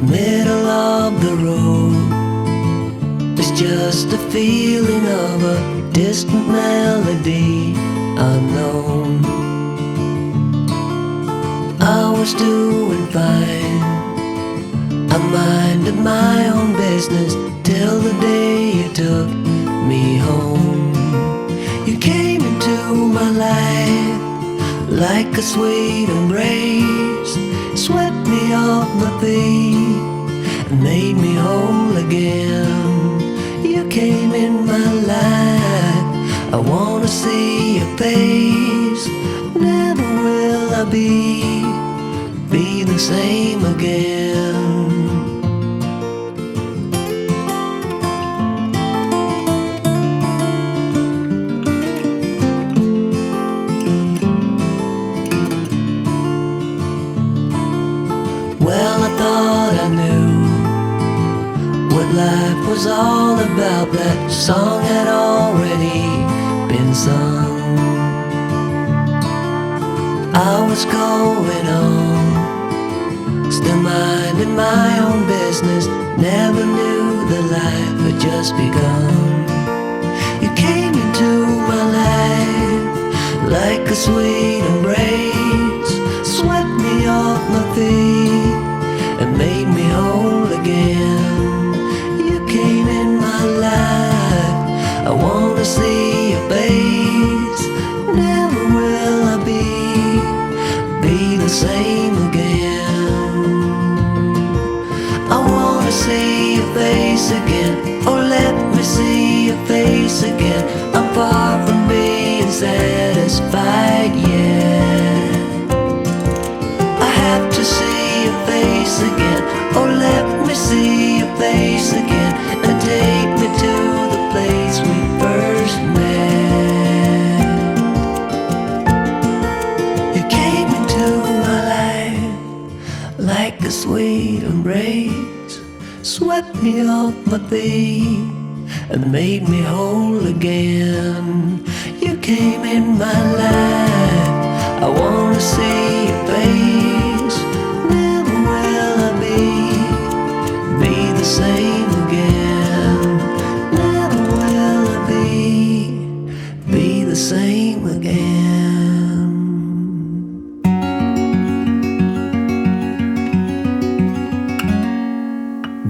middle of the road. It's just a feeling of a distant melody unknown. I was doing fine, I minded my own business till the day you took me home. You came into my life like a sweet embrace, swept me off my feet and made me whole again. You came in my life, I wanna see your face. Never will I be the same again. Well, I thought I knew what life was all about. That song had already been sung. I was going on, still minding my own business. Never knew that life had just begun. You came into my life like a sweet embrace, swept me off my feet and made me whole again. You came in my life, I wanna see your face. Never will I be the same again. I wanna see your face again, oh let me see your face again. I'm far from being satisfied yet. I have to see your face again, oh let me see your face again, and take me to the place we first met. You came into my life like a sweet embrace, swept me off my feet and made me whole again. You came in my life, I wanna see your face. Never will I be the same again. Never will I be the same again.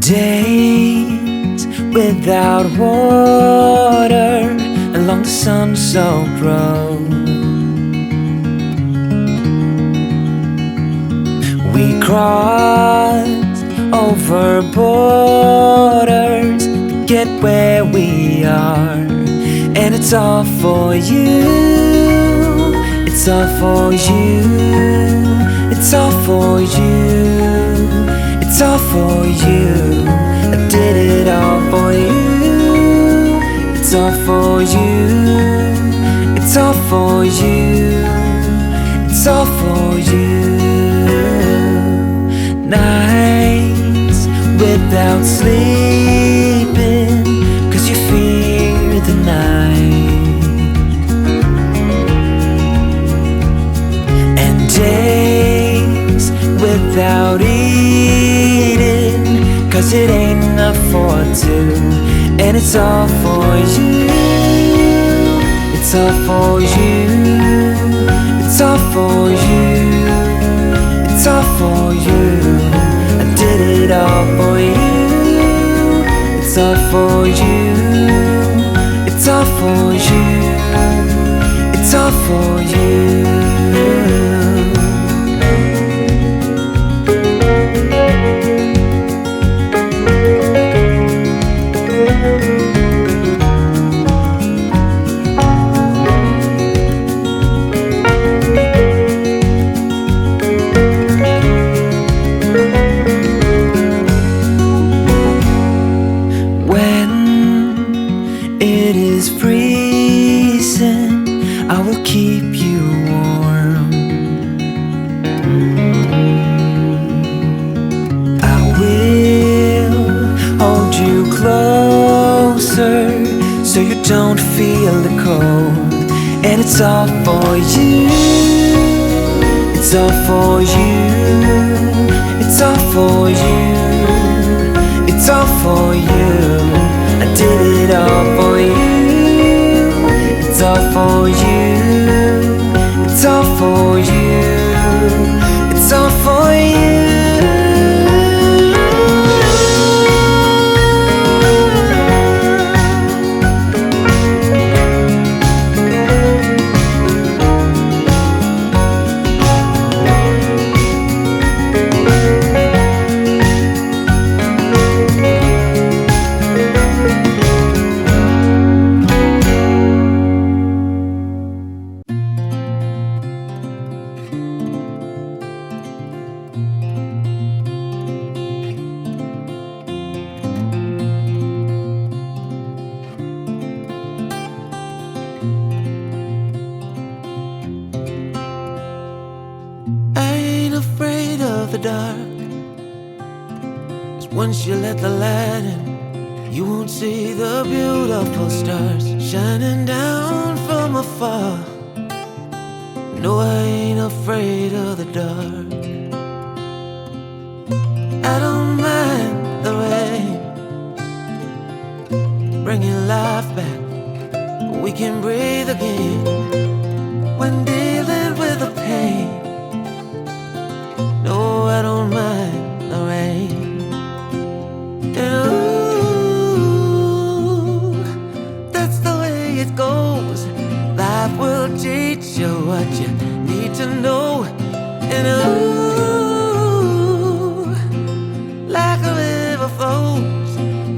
Days without water along the sun-soaked road. We crossed over borders to get where we are, and it's all for you. It's all for you. It's all for you. It's all for you. I did it all for you. It's all for you. It's all for you. It's all for you. Nights without sleeping 'cause you fear the night, and days without eating 'cause it ain't enough for two, and it's all for you. It's all for you. It's all for you. It's all for you. I did it all for you. It's all for you. It's all for you. It's all for you. I will keep you warm. I will hold you closer so you don't feel the cold. And it's all for you. It's all for you. It's all for you. all for you. I did it all for you. It's all for you. It's all for you. It's all for you. The dark, 'cause once you let the light in, you won't see the beautiful stars shining down from afar. No, I ain't afraid of the dark. I don't mind the rain, bringing life back. We can breathe again when dealing with the pain. No, I don't mind the rain. And ooh, that's the way it goes. Life will teach you what you need to know. And ooh, like a river flows,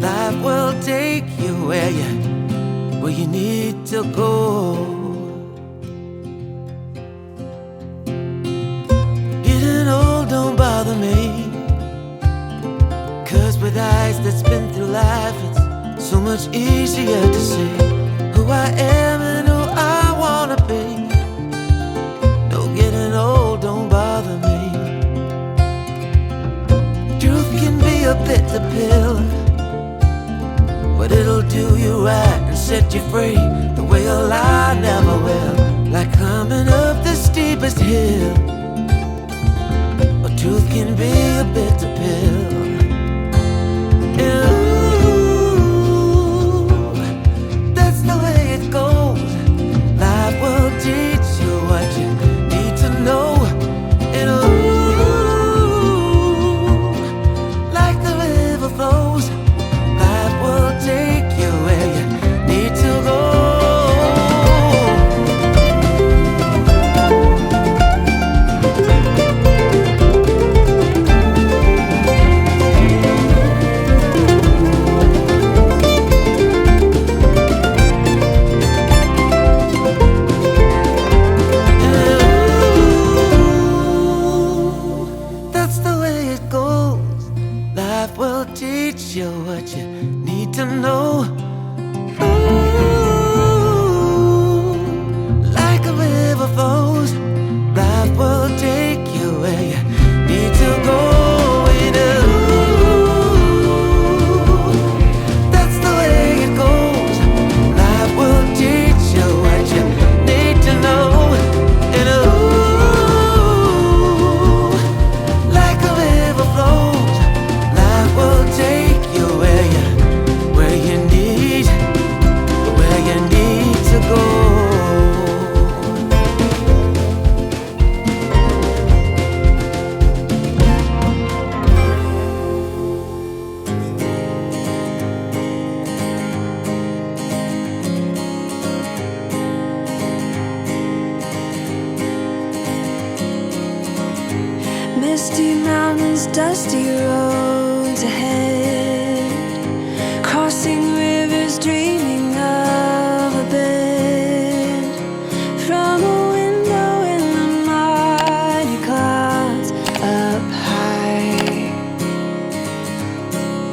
life will take you where you need to go. Don't bother me, 'cause with eyes that's been through life, it's so much easier to see who I am and who I wanna be. No, getting old don't bother me. Truth can be a bitter pill, but it'll do you right and set you free the way a lie never will. Like climbing up the steepest hill, truth can be a bitter pill. Ooh, that's the way it goes. Life will teach you what you need to know. And ooh, like the river flows, life will take you where you need to go. Teach you what you need to know. Ooh, like a river flows, life will take you where you need to go. And ooh, that's the way it goes. Life will teach you what you need to know. And ooh, like a river flows, life will take you where you need to go. Misty mountains, dusty roads ahead, crossing